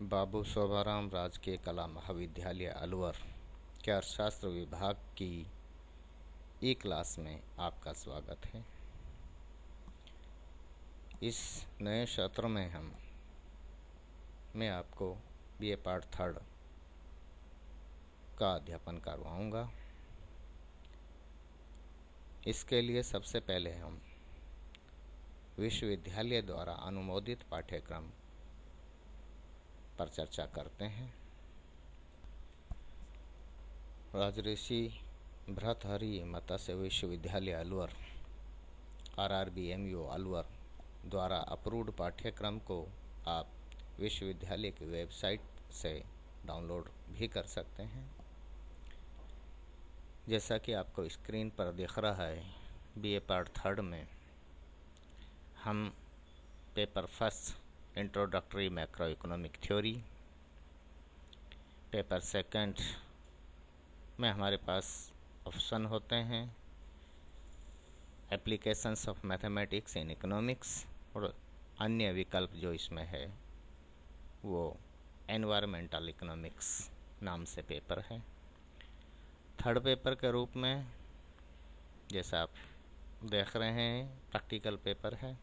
बाबू शोभाराम राजकीय कला महाविद्यालय अलवर के अर्थशास्त्र विभाग की ई क्लास में आपका स्वागत है। इस नए सत्र में मैं आपको बीए पार्ट थर्ड का अध्यापन करवाऊंगा। इसके लिए सबसे पहले हम विश्वविद्यालय द्वारा अनुमोदित पाठ्यक्रम पर चर्चा करते हैं। राजऋषि भर्तृहरि मत्स्य विश्वविद्यालय अलवर RRBMU अलवर द्वारा अप्रूव्ड पाठ्यक्रम को आप विश्वविद्यालय की वेबसाइट से डाउनलोड भी कर सकते हैं। जैसा कि आपको स्क्रीन पर दिख रहा है, बीए पार्ट थर्ड में हम paper first introductory macro economic theory, paper second में हमारे पास ऑप्शन होते हैं applications of mathematics in economics, और अन्य विकल्प जो इसमें है वो एनवायरमेंटल इकोनॉमिक्स नाम से पेपर है। थर्ड पेपर के रूप में जैसा आप देख रहे हैं प्रैक्टिकल पेपर है,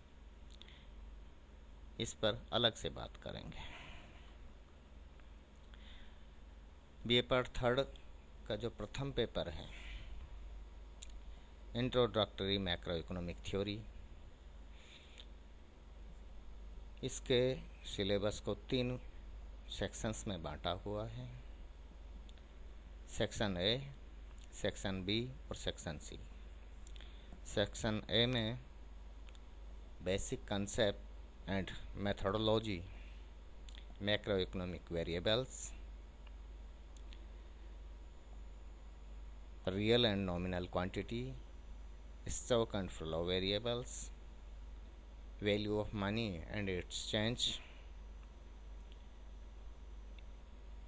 इस पर अलग से बात करेंगे। बीए पार्ट थर्ड का जो प्रथम पेपर है इंट्रोडक्टरी मैक्रो इकोनॉमिक थ्योरी, इसके सिलेबस को 3 सेक्शंस में बांटा हुआ है। सेक्शन ए, सेक्शन बी और सेक्शन सी। सेक्शन ए में basic concept and methodology, macroeconomic variables, real and nominal quantity, stock and flow variables, value of money and its change,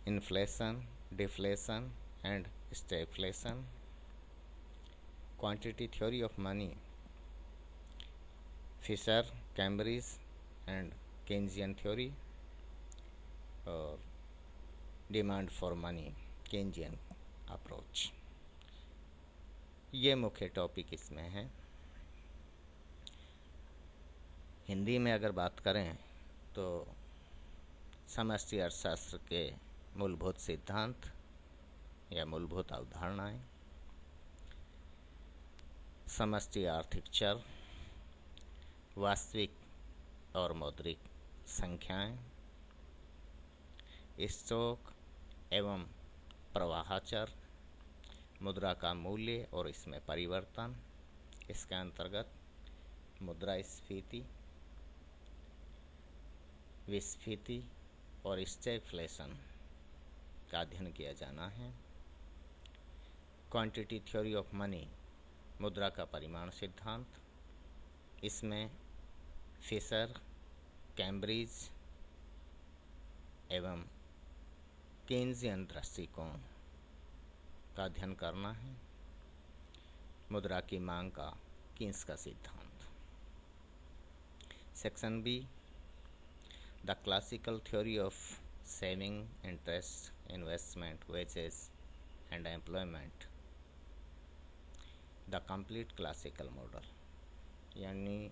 inflation, deflation and stagflation, quantity theory of money, Fisher, Cambridge and Keynesian theory, और demand for money Keynesian approach, ये मुख्य topic इसमें है। हिंदी में अगर बात करें तो समष्टि अर्थशास्त्र के मूलभूत सिद्धांत या मूलभूत अवधारणाएं, समष्टि आर्थिक चर, वास्तविक और मौद्रिक संख्याएं, स्टॉक एवं प्रवाहचर, मुद्रा का मूल्य और इसमें परिवर्तन, इसके अंतर्गत मुद्रास्फीति, विस्फीति और स्टैगफ्लेशन का अध्ययन किया जाना है। क्वांटिटी थ्योरी ऑफ मनी, मुद्रा का परिमाण सिद्धांत, इसमें फिशर, कैम्ब्रिज एवं केन्जियन दृष्टिकोण का अध्ययन करना है। मुद्रा की मांग का कीन्स का सिद्धांत। Section B, the classical theory of saving, interest, investment, wages and employment, the complete classical model, यानी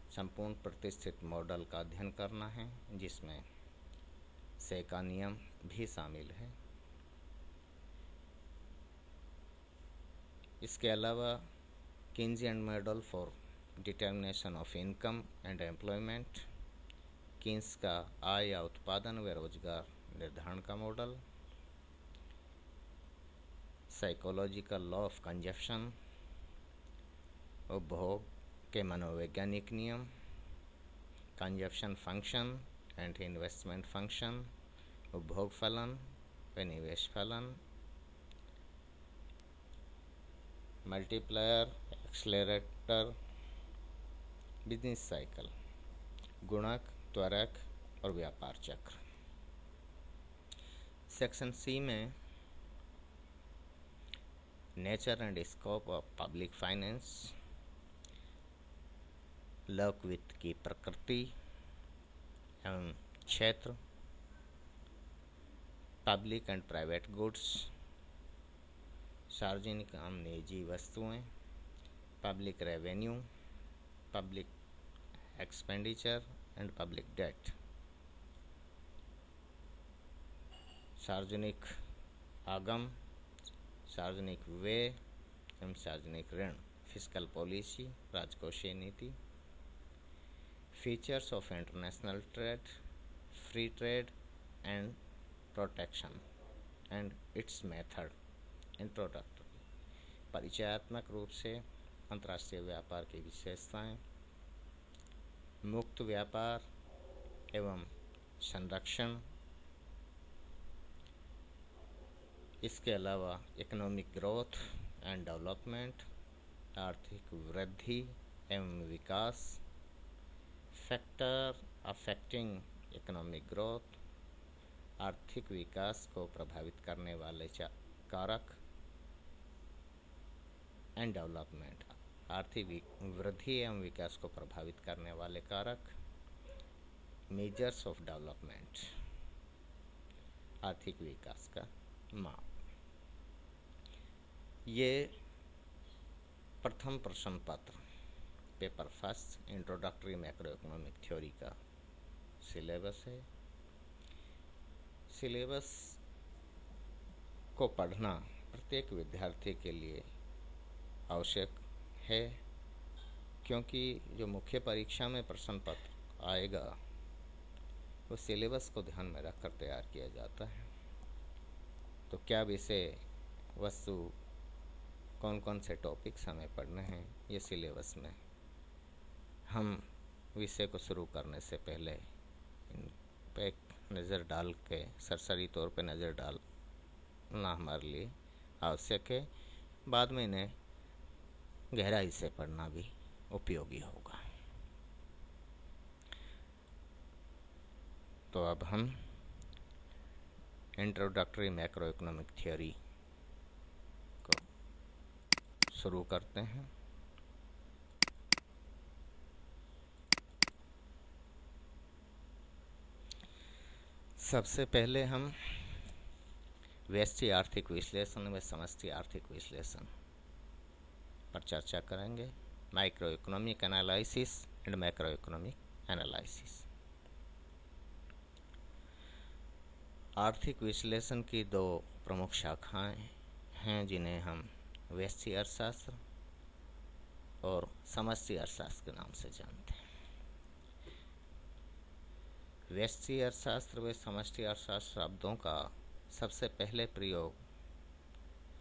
संपूर्ण प्रतिष्ठित मॉडल का अध्ययन करना है, जिसमें से का नियम भी शामिल है। इसके अलावा Keynesian model for determination of income and employment, Keynes का आय या उत्पादन व रोजगार निर्धारण का model, psychological law of consumption, उपभोग के मनोवैज्ञानिक नियम, consumption function and investment function, उपभोग फलन व निवेश फलन, मल्टीप्लायर, एक्सलेरेटर, बिजनेस साइकिल, गुणक, त्वरक और व्यापार चक्र। सेक्शन सी में nature and scope of public finance, लौकिक वित्त की प्रकृति एवं क्षेत्र, पब्लिक एंड प्राइवेट गुड्स, सार्वजनिक एवं निजी वस्तुएं, public revenue, public expenditure and public debt, सार्वजनिक आगम, सार्वजनिक व्यय एवं सार्वजनिक ऋण, फिस्कल पॉलिसी, राजकोषीय नीति, features of international trade, free trade and protection and it's method, introductory, परिचयात्मक रूप से अंतर्राष्ट्रीय व्यापार की विशेषताएं, मुक्त व्यापार एवं संरक्षण, इसके अलावा इकोनॉमिक ग्रोथ एंड डेवलपमेंट, आर्थिक वृद्धि एवं विकास, फैक्टर अफेक्टिंग इकोनॉमिक ग्रोथ, आर्थिक विकास को प्रभावित करने वाले कारक, एंड डेवलपमेंट, आर्थिक वृद्धि एवं विकास को प्रभावित करने वाले कारक, मेजर्स ऑफ डेवलपमेंट, आर्थिक विकास का माप। ये प्रथम प्रश्न पत्र paper first introductory macro economic theory का सिलेबस है। सिलेबस को पढ़ना प्रत्येक विद्यार्थी के लिए आवश्यक है, क्योंकि जो मुख्य परीक्षा में प्रश्न पत्र आएगा वो सिलेबस को ध्यान में रखकर तैयार किया जाता है। तो क्या विषय वस्तु, कौन कौन से टॉपिक्स हमें पढ़ने हैं, ये सिलेबस में हम विषय को शुरू करने से पहले इन पे एक नज़र डाल के सरसरी तौर पे नज़र डालना हमारे लिए आवश्यक है। बाद में इन्हें गहराई से पढ़ना भी उपयोगी होगा। तो अब हम इंट्रोडक्टरी मैक्रो इकोनॉमिक थ्योरी को शुरू करते हैं। सबसे पहले हम व्यष्टि आर्थिक विश्लेषण व समष्टि आर्थिक विश्लेषण पर चर्चा करेंगे। Micro economic analysis and macro economic analysis. आर्थिक विश्लेषण की दो प्रमुख शाखाएं हैं, जिन्हें हम व्यष्टि अर्थशास्त्र और समष्टि अर्थशास्त्र के नाम से जानते हैं। व्यष्टि अर्थशास्त्र व समष्टि अर्थशास्त्र शब्दों का सबसे पहले प्रयोग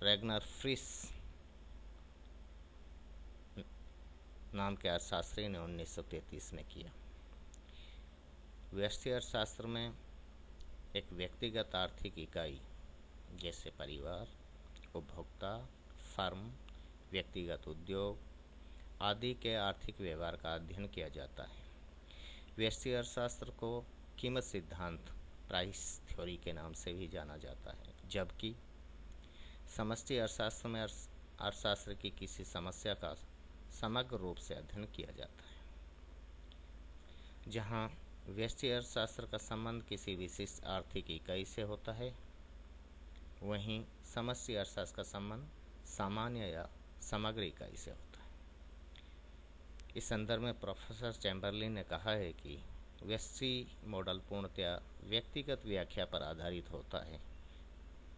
रेगनर फ्रिस नाम के अर्थशास्त्री ने 1933 में किया। व्यष्टि अर्थशास्त्र में एक व्यक्तिगत आर्थिक इकाई जैसे परिवार, उपभोक्ता, फर्म, व्यक्तिगत उद्योग आदि के आर्थिक व्यवहार का अध्ययन किया जाता है। व्यष्टि अर्थशास्त्र को कीमत सिद्धांत, प्राइस थ्योरी के नाम से भी जाना जाता है, जबकि समष्टि अर्थशास्त्र में अर्थशास्त्र की किसी समस्या का समग्र रूप से अध्ययन किया जाता है। जहाँ व्यष्टि अर्थशास्त्र का संबंध किसी विशिष्ट आर्थिक इकाई से होता है, वहीं समष्टि अर्थशास्त्र का संबंध सामान्य या समग्र इकाई से होता है। इस संदर्भ में प्रोफेसर चैम्बरलिन ने कहा है कि व्यष्टि मॉडल पूर्णतया व्यक्तिगत व्याख्या पर आधारित होता है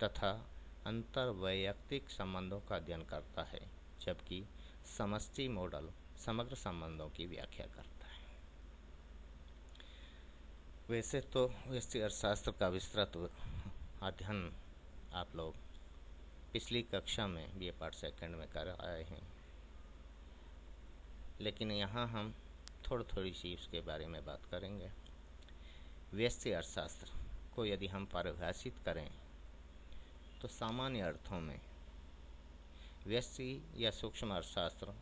तथा अंतर्वैयक्तिक संबंधों का अध्ययन करता है, जबकि समष्टि मॉडल समग्र संबंधों की व्याख्या करता है। वैसे तो व्यष्टि अर्थशास्त्र का विस्तृत अध्ययन आप लोग पिछली कक्षा में बीए पार्ट सेकंड में कर आए हैं, लेकिन यहाँ हम थोड़ी सी इसके बारे में बात करेंगे। व्यष्टि अर्थशास्त्र को यदि हम परिभाषित करें तो सामान्य अर्थों में व्यष्टि या सूक्ष्म अर्थशास्त्र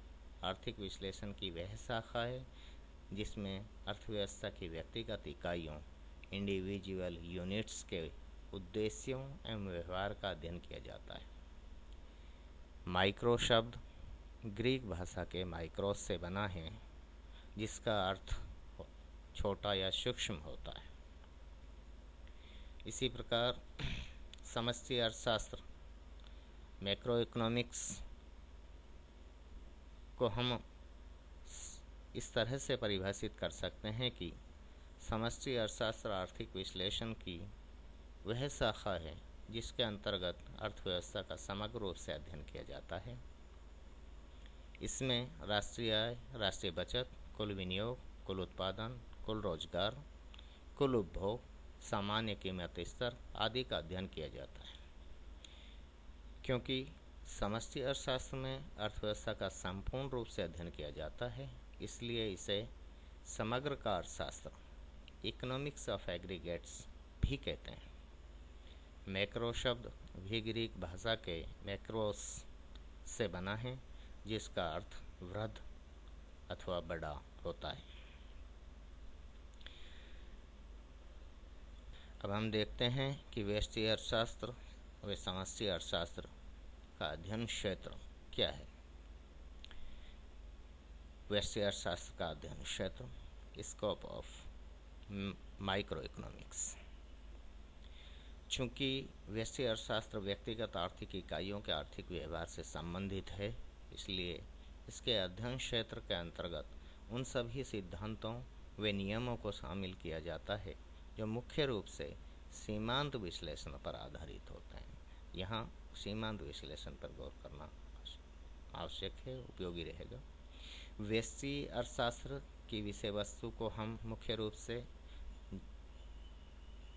आर्थिक विश्लेषण की वह शाखा है जिसमें अर्थव्यवस्था की व्यक्तिगत इकाइयों, इंडिविजुअल यूनिट्स के उद्देश्यों एवं व्यवहार का अध्ययन किया जाता है। माइक्रो शब्द ग्रीक भाषा के माइक्रोस से बना है, जिसका अर्थ छोटा या सूक्ष्म होता है। इसी प्रकार समष्टि अर्थशास्त्र मैक्रो इकोनॉमिक्स को हम इस तरह से परिभाषित कर सकते हैं कि समष्टि अर्थशास्त्र आर्थिक विश्लेषण की वह शाखा है जिसके अंतर्गत अर्थव्यवस्था का समग्र रूप से अध्ययन किया जाता है। इसमें राष्ट्रीय आय, राष्ट्रीय बचत, कुल विनियोग, कुल उत्पादन, कुल रोजगार, कुल उपभोग, सामान्य कीमत स्तर आदि का अध्ययन किया जाता है। क्योंकि समष्टि अर्थशास्त्र में अर्थव्यवस्था का संपूर्ण रूप से अध्ययन किया जाता है, इसलिए इसे समग्र का अर्थशास्त्र इकोनॉमिक्स ऑफ एग्रीगेट्स भी कहते हैं। मैक्रो शब्द भी ग्रीक भाषा के मैक्रोस से बना है, जिसका अर्थ वृहद अथवा बड़ा होता है। अब हम देखते हैं कि व्यष्टि अर्थशास्त्र व समष्टि अर्थशास्त्र का अध्ययन क्षेत्र क्या है। व्यष्टि अर्थशास्त्र का अध्ययन क्षेत्र, स्कोप ऑफ माइक्रो इकोनॉमिक्स। चूँकि व्यष्टि अर्थशास्त्र व्यक्तिगत आर्थिक इकाइयों के आर्थिक व्यवहार से संबंधित है, इसलिए इसके अध्ययन क्षेत्र के अंतर्गत उन सभी सिद्धांतों व नियमों को शामिल किया जाता है जो मुख्य रूप से सीमांत विश्लेषण पर आधारित होते हैं। यहाँ सीमांत विश्लेषण पर गौर करना आवश्यक है, उपयोगी रहेगा। व्यष्टि अर्थशास्त्र की विषय वस्तु को हम मुख्य रूप से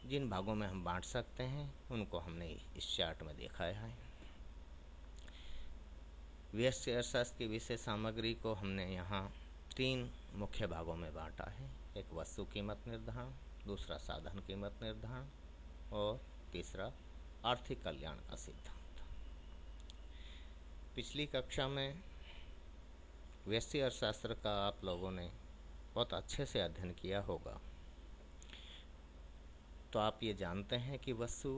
जिन भागों में हम बांट सकते हैं उनको हमने इस चार्ट में देखा है। व्यष्टि अर्थशास्त्र की विषय सामग्री को हमने यहाँ 3 मुख्य भागों में बांटा है। एक वस्तु कीमत निर्धारण, दूसरा साधन कीमत निर्धारण और तीसरा आर्थिक कल्याण का सिद्धांत। पिछली कक्षा में व्यष्टि अर्थशास्त्र का आप लोगों ने बहुत अच्छे से अध्ययन किया होगा, तो आप ये जानते हैं कि वस्तु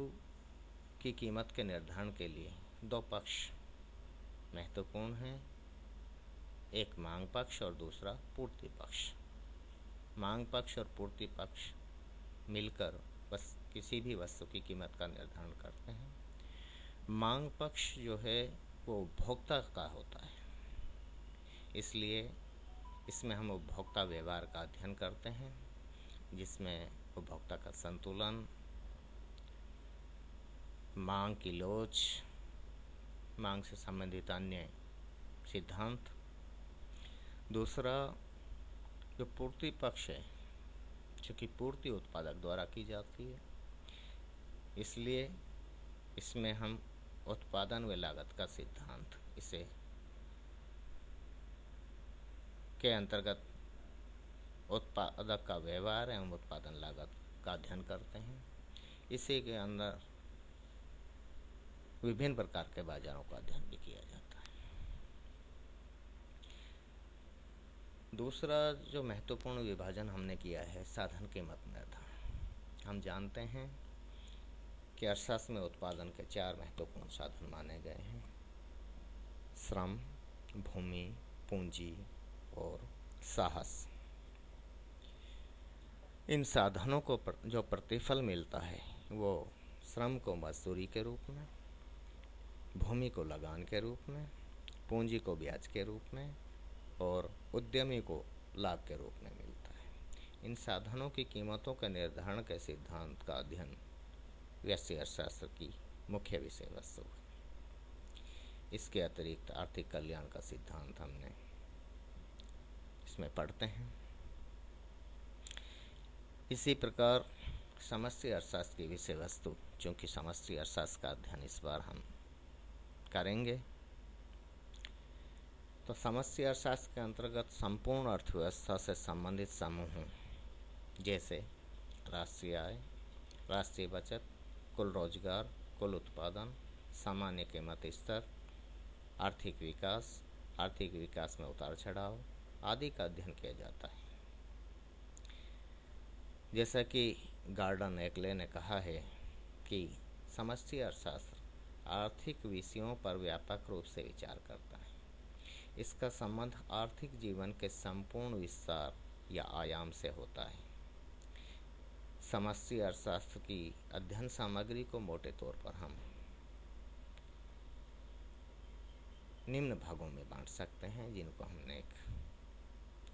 की कीमत के निर्धारण के लिए 2 पक्ष महत्वपूर्ण हैं, एक मांग पक्ष और दूसरा पूर्ति पक्ष। मांग पक्ष और पूर्ति पक्ष मिलकर बस किसी भी वस्तु की कीमत का निर्धारण करते हैं। मांग पक्ष जो है वो उपभोक्ता का होता है, इसलिए इसमें हम उपभोक्ता व्यवहार का अध्ययन करते हैं, जिसमें उपभोक्ता का संतुलन, मांग की लोच, मांग से संबंधित अन्य सिद्धांत। दूसरा जो पूर्ति पक्ष है, चूँकि पूर्ति उत्पादक द्वारा की जाती है, इसलिए इसमें हम उत्पादन व लागत का सिद्धांत इसे के अंतर्गत उत्पादक का व्यवहार एवं उत्पादन लागत का अध्ययन करते हैं। इसी के अंदर विभिन्न प्रकार के बाजारों का अध्ययन भी किया जाता है। दूसरा जो महत्वपूर्ण विभाजन हमने किया है साधन कीमत निर्धारण। हम जानते हैं कि अर्थशास्त्र में उत्पादन के 4 महत्वपूर्ण साधन माने गए हैं: श्रम, भूमि, पूंजी और साहस। इन साधनों को जो प्रतिफल मिलता है वो श्रम को मजदूरी के रूप में, भूमि को लगान के रूप में, पूंजी को ब्याज के रूप में और उद्यमी को लाभ के रूप में मिलता है। इन साधनों की कीमतों के निर्धारण के सिद्धांत का अध्ययन व्यष्टि अर्थशास्त्र की मुख्य विषय वस्तु है। इसके अतिरिक्त आर्थिक कल्याण का सिद्धांत हमने इसमें पढ़ते हैं। इसी प्रकार समष्टि अर्थशास्त्र की विषय वस्तु, चूँकि समष्टि अर्थशास्त्र का अध्ययन इस बार हम करेंगे, तो समष्टि अर्थशास्त्र के अंतर्गत संपूर्ण अर्थव्यवस्था से संबंधित समूहों जैसे राष्ट्रीय आय, राष्ट्रीय बचत, कुल रोजगार, कुल उत्पादन, सामान्य कीमत स्तर, आर्थिक विकास में उतार चढ़ाव आदि का अध्ययन किया जाता है। जैसा कि गार्डन एक्ले ने कहा है कि समष्टि अर्थशास्त्र आर्थिक विषयों पर व्यापक रूप से विचार करता है। इसका संबंध आर्थिक जीवन के संपूर्ण विस्तार या आयाम से होता है। समष्टि अर्थशास्त्र की अध्ययन सामग्री को मोटे तौर पर हम निम्न भागों में बांट सकते हैं, जिनको हमने एक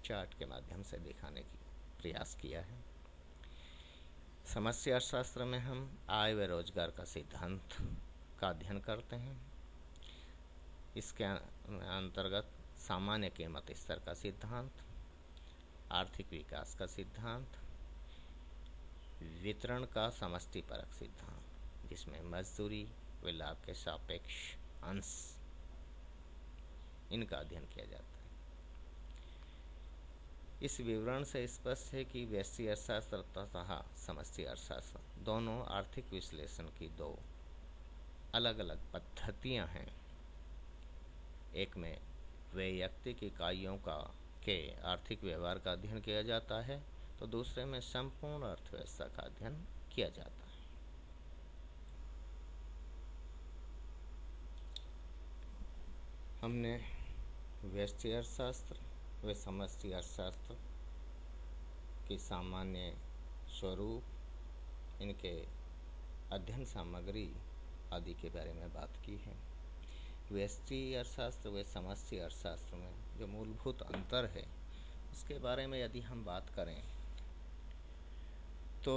चार्ट के माध्यम से दिखाने की प्रयास किया है। समष्टि अर्थशास्त्र में हम आय व रोजगार का सिद्धांत का अध्ययन करते हैं। इसके अंतर्गत सामान्य कीमत स्तर का सिद्धांत, आर्थिक विकास का सिद्धांत, वितरण का समष्टिपरक सिद्धांत, जिसमें मजदूरी व लाभ के सापेक्ष अंश, इनका अध्ययन किया जाता है। इस विवरण से स्पष्ट है कि व्यष्टि अर्थशास्त्र तथा समष्टि अर्थशास्त्र दोनों आर्थिक विश्लेषण की दो अलग अलग पद्धतियां हैं। एक में वैयक्तिक इकाइयों के आर्थिक व्यवहार का अध्ययन किया जाता है, तो दूसरे में संपूर्ण अर्थव्यवस्था का अध्ययन किया जाता है। हमने व्यष्टि अर्थशास्त्र व समष्टि अर्थशास्त्र की सामान्य स्वरूप, इनके अध्ययन सामग्री आदि के बारे में बात की है। व्यष्टि अर्थशास्त्र व समष्टि अर्थशास्त्र में जो मूलभूत अंतर है, उसके बारे में यदि हम बात करें तो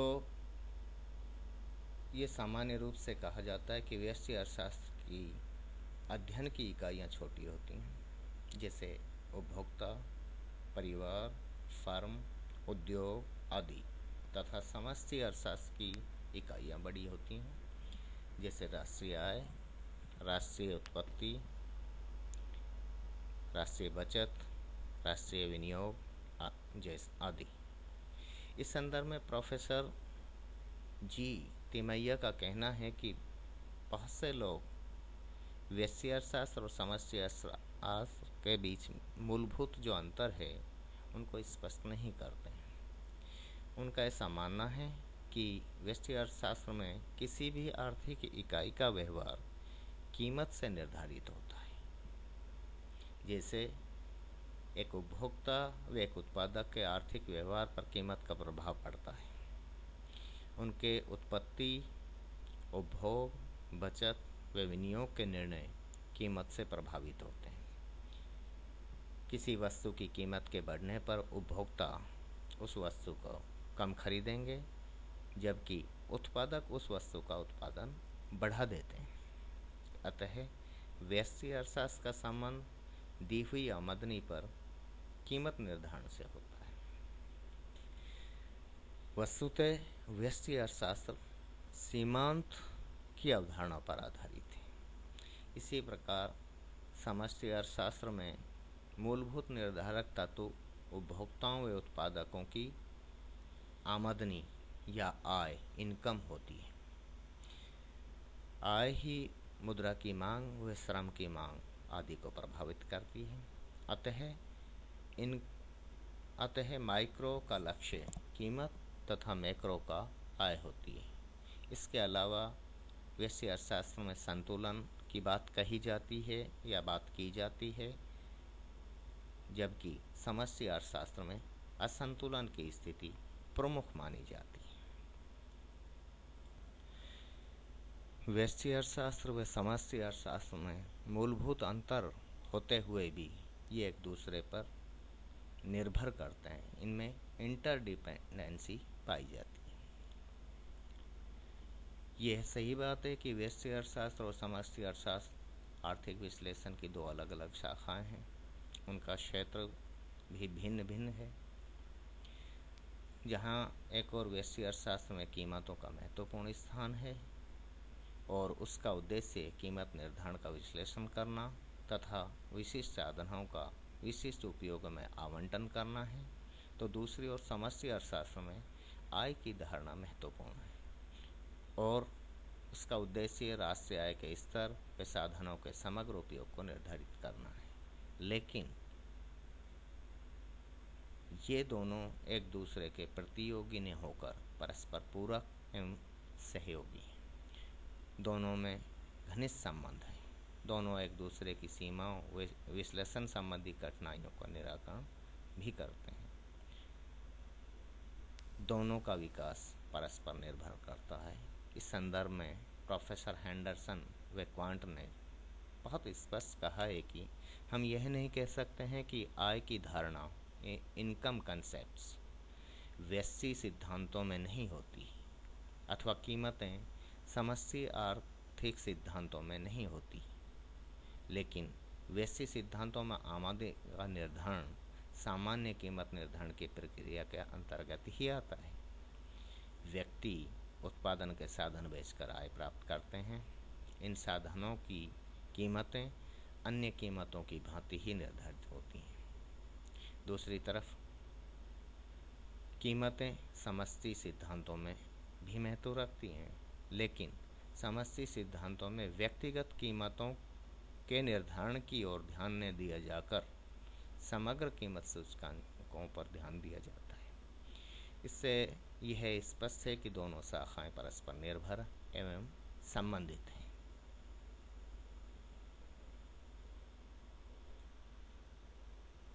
ये सामान्य रूप से कहा जाता है कि व्यष्टि अर्थशास्त्र की अध्ययन की इकाइयाँ छोटी होती हैं, जैसे उपभोक्ता, परिवार, फर्म, उद्योग आदि, तथा समष्टि अर्थशास्त्र की इकाइयाँ बड़ी होती हैं, जैसे राष्ट्रीय आय, राष्ट्रीय उत्पत्ति, राष्ट्रीय बचत, राष्ट्रीय विनियोग जैसे आदि। इस संदर्भ में प्रोफेसर जी तिमैया का कहना है कि बहुत से लोग व्यष्टि अर्थशास्त्र और समष्टि अर्थशास्त्र के बीच मूलभूत जो अंतर है उनको स्पष्ट नहीं करते हैं। उनका ऐसा मानना है कि व्यष्टि अर्थशास्त्र में किसी भी आर्थिक इकाई का व्यवहार कीमत से निर्धारित होता है। जैसे एक उपभोक्ता व एक उत्पादक के आर्थिक व्यवहार पर कीमत का प्रभाव पड़ता है। उनके उत्पत्ति, उपभोग, बचत व विनियोग के निर्णय कीमत से प्रभावित होते हैं। किसी वस्तु की कीमत के बढ़ने पर उपभोक्ता उस वस्तु को कम खरीदेंगे, जबकि उत्पादक उस वस्तु का उत्पादन बढ़ा देते हैं। अतः व्यष्टि अर्थशास्त्र का संबंध दी हुई आमदनी पर कीमत निर्धारण से होता है। वस्तुतः व्यष्टि अर्थशास्त्र सीमांत की अवधारणा पर आधारित है। इसी प्रकार समष्टि अर्थशास्त्र में मूलभूत निर्धारक तत्व उपभोक्ताओं व उत्पादकों की आमदनी या आय, इनकम होती है। आय ही मुद्रा की मांग व श्रम की मांग आदि को प्रभावित करती है। अतः माइक्रो का लक्ष्य कीमत तथा मैक्रो का आय होती है। इसके अलावा व्यष्टि अर्थशास्त्र में संतुलन की बात कही जाती है या बात की जाती है, जबकि समष्टि अर्थशास्त्र में असंतुलन की स्थिति प्रमुख मानी जाती है। व्यष्टि अर्थशास्त्र व समष्टि अर्थशास्त्र में मूलभूत अंतर होते हुए भी ये एक दूसरे पर निर्भर करते हैं। इनमें इंटरडिपेंडेंसी पाई जाती है। यह सही बात है कि व्यष्टि अर्थशास्त्र और समष्टि अर्थशास्त्र आर्थिक विश्लेषण की दो अलग अलग शाखाएं हैं। उनका क्षेत्र भी भिन्न भिन्न है। जहां एक और व्यष्टि अर्थशास्त्र में कीमतों का महत्वपूर्ण स्थान है और उसका उद्देश्य कीमत निर्धारण का विश्लेषण करना तथा विशिष्ट साधनों का विशिष्ट उपयोग में आवंटन करना है, तो दूसरी ओर समष्टि अर्थशास्त्र में आय की धारणा महत्वपूर्ण है और उसका उद्देश्य राष्ट्रीय आय के स्तर व साधनों के समग्र उपयोग को निर्धारित करना है। लेकिन ये दोनों एक दूसरे के प्रतियोगी न होकर परस्पर पूरक एवं सहयोगी हैं। दोनों में घनिष्ठ संबंध है। दोनों एक दूसरे की सीमाओं व विश्लेषण संबंधी कठिनाइयों का निराकरण भी करते हैं। दोनों का विकास परस्पर निर्भर करता है। इस संदर्भ में प्रोफेसर हैंडरसन व क्वांट ने बहुत स्पष्ट कहा है कि हम यह नहीं कह सकते हैं कि आय की धारणा इनकम कंसेप्ट्स वैश्विक सिद्धांतों में नहीं होती अथवा कीमतें समष्टि आर्थिक सिद्धांतों में नहीं होती, लेकिन वैश्विक सिद्धांतों में आमदनी का निर्धारण सामान्य कीमत निर्धारण की प्रक्रिया के अंतर्गत ही आता है। व्यक्ति उत्पादन के साधन बेचकर आय प्राप्त करते हैं। इन साधनों की कीमतें अन्य कीमतों की भांति ही निर्धारित होती हैं। दूसरी तरफ कीमतें समष्टि सिद्धांतों में भी महत्व रखती हैं, लेकिन समष्टि सिद्धांतों में व्यक्तिगत कीमतों के निर्धारण की ओर ध्यान न दिया जाकर समग्र कीमत सूचकांकों पर ध्यान दिया जाता है। इससे यह स्पष्ट है कि दोनों शाखाएं परस्पर निर्भर एवं संबंधित हैं।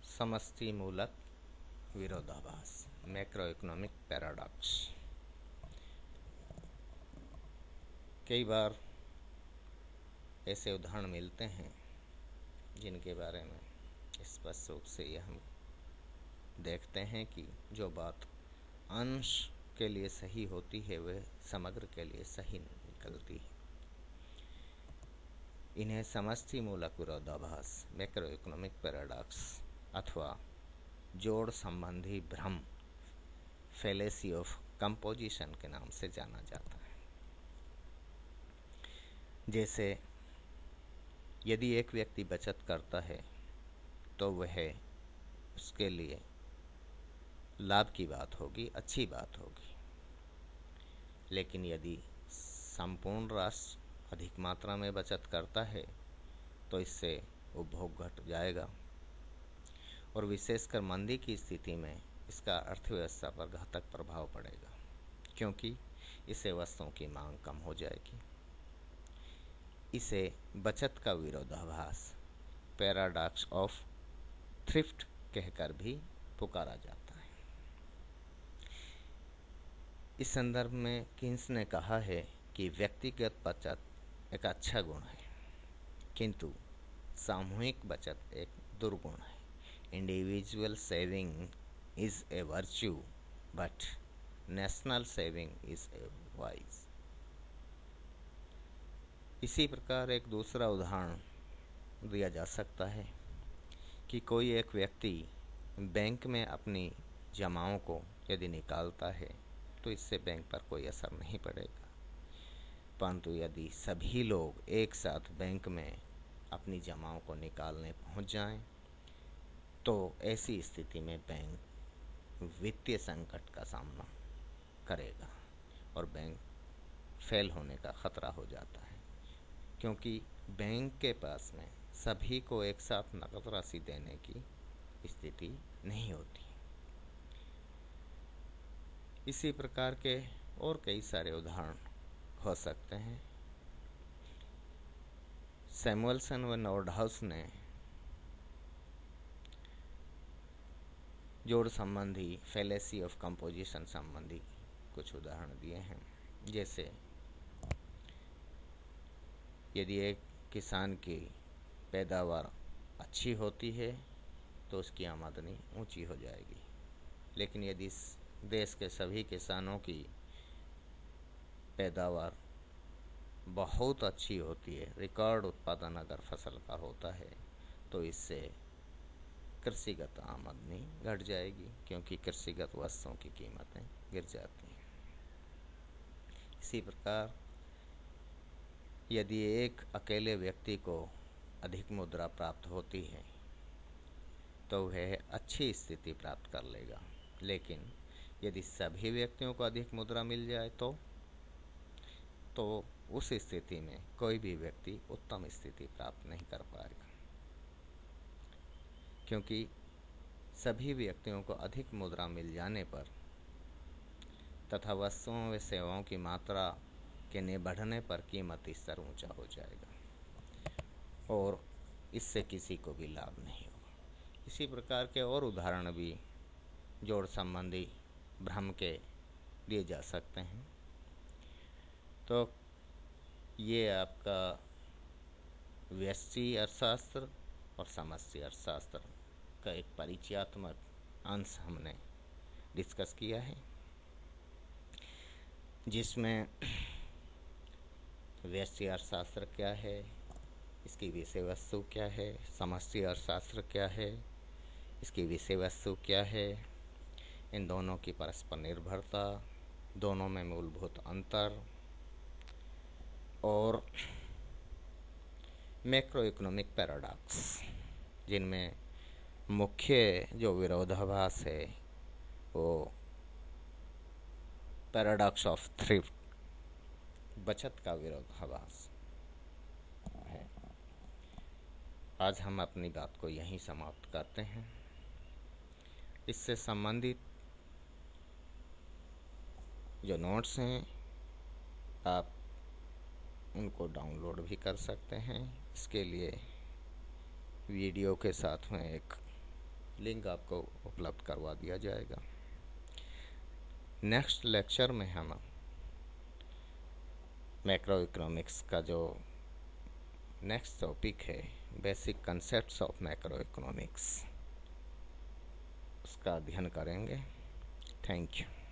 समष्टि मूलक विरोधाभास, मैक्रो इकोनॉमिक पैराडॉक्स। कई बार ऐसे उदाहरण मिलते हैं जिनके बारे में स्पष्ट रूप से यह हम देखते हैं कि जो बात अंश के लिए सही होती है वह समग्र के लिए सही निकलती है। इन्हें समष्टि मूलक विरोधाभास, मैक्रो इकोनॉमिक पैराडॉक्स अथवा जोड़ संबंधी भ्रम, फैलेसी ऑफ कंपोजिशन के नाम से जाना जाता है। जैसे यदि एक व्यक्ति बचत करता है तो वह उसके लिए लाभ की बात होगी, अच्छी बात होगी। लेकिन यदि संपूर्ण राष्ट्र अधिक मात्रा में बचत करता है तो इससे उपभोग घट जाएगा और विशेषकर मंदी की स्थिति में इसका अर्थव्यवस्था पर घातक प्रभाव पड़ेगा, क्योंकि इससे वस्तुओं की मांग कम हो जाएगी। इसे बचत का विरोधाभास, पैराडॉक्स ऑफ थ्रिफ्ट कहकर भी पुकारा जाता है। इस संदर्भ में किन्स ने कहा है कि व्यक्तिगत बचत एक अच्छा गुण है, किंतु सामूहिक बचत एक दुर्गुण है। Individual saving is a virtue but national saving is a wise. इसी प्रकार एक दूसरा उदाहरण दिया जा सकता है कि कोई एक व्यक्ति बैंक में अपनी जमाओं को यदि निकालता है तो इससे बैंक पर कोई असर नहीं पड़ेगा, परंतु यदि सभी लोग एक साथ बैंक में अपनी जमाओं को निकालने पहुंच जाएं तो ऐसी स्थिति में बैंक वित्तीय संकट का सामना करेगा और बैंक फेल होने का खतरा हो जाता है, क्योंकि बैंक के पास में सभी को एक साथ नकद राशि देने की स्थिति नहीं होती। इसी प्रकार के और कई सारे उदाहरण हो सकते हैं। सैमुअलसन व नॉर्डहाउस ने जोड़ संबंधी, फैलेसी ऑफ कंपोजिशन संबंधी कुछ उदाहरण दिए हैं। जैसे यदि एक किसान की पैदावार अच्छी होती है तो उसकी आमदनी ऊंची हो जाएगी, लेकिन यदि देश के सभी किसानों की पैदावार बहुत अच्छी होती है, रिकॉर्ड उत्पादन अगर फसल का होता है, तो इससे कृषिगत आमदनी घट जाएगी, क्योंकि कृषिगत वस्तुओं की कीमतें गिर जाती हैं। इसी प्रकार यदि एक अकेले व्यक्ति को अधिक मुद्रा प्राप्त होती है तो वह अच्छी स्थिति प्राप्त कर लेगा, लेकिन यदि सभी व्यक्तियों को अधिक मुद्रा मिल जाए तो उस स्थिति में कोई भी व्यक्ति उत्तम स्थिति प्राप्त नहीं कर पाएगा, क्योंकि सभी व्यक्तियों को अधिक मुद्रा मिल जाने पर तथा वस्तुओं व सेवाओं की मात्रा के न बढ़ने पर कीमत स्तर ऊंचा हो जाएगा और इससे किसी को भी लाभ नहीं होगा। इसी प्रकार के और उदाहरण भी जोड़ संबंधी भ्रम के लिए जा सकते हैं। तो ये आपका व्यष्टि अर्थशास्त्र और समष्टि अर्थशास्त्र का एक परिचयात्मक अंश हमने डिस्कस किया है, जिसमें व्यष्टि अर्थशास्त्र क्या है, इसकी विषय वस्तु क्या है, समष्टि अर्थशास्त्र क्या है, इसकी विषय वस्तु क्या है, इन दोनों की परस्पर निर्भरता, दोनों में मूलभूत अंतर और मैक्रो इकोनॉमिक पैराडॉक्स, जिनमें मुख्य जो विरोधाभास है वो पैराडॉक्स ऑफ थ्रिफ्ट, बचत का विरोधाभास है। आज हम अपनी बात को यहीं समाप्त करते हैं। इससे संबंधित जो नोट्स हैं आप उनको डाउनलोड भी कर सकते हैं। इसके लिए वीडियो के साथ में एक लिंक आपको उपलब्ध करवा दिया जाएगा। नेक्स्ट लेक्चर में हम मैक्रो इकोनॉमिक्स का जो नेक्स्ट टॉपिक है, basic concepts of macro economics, उसका अध्ययन करेंगे। Thank you.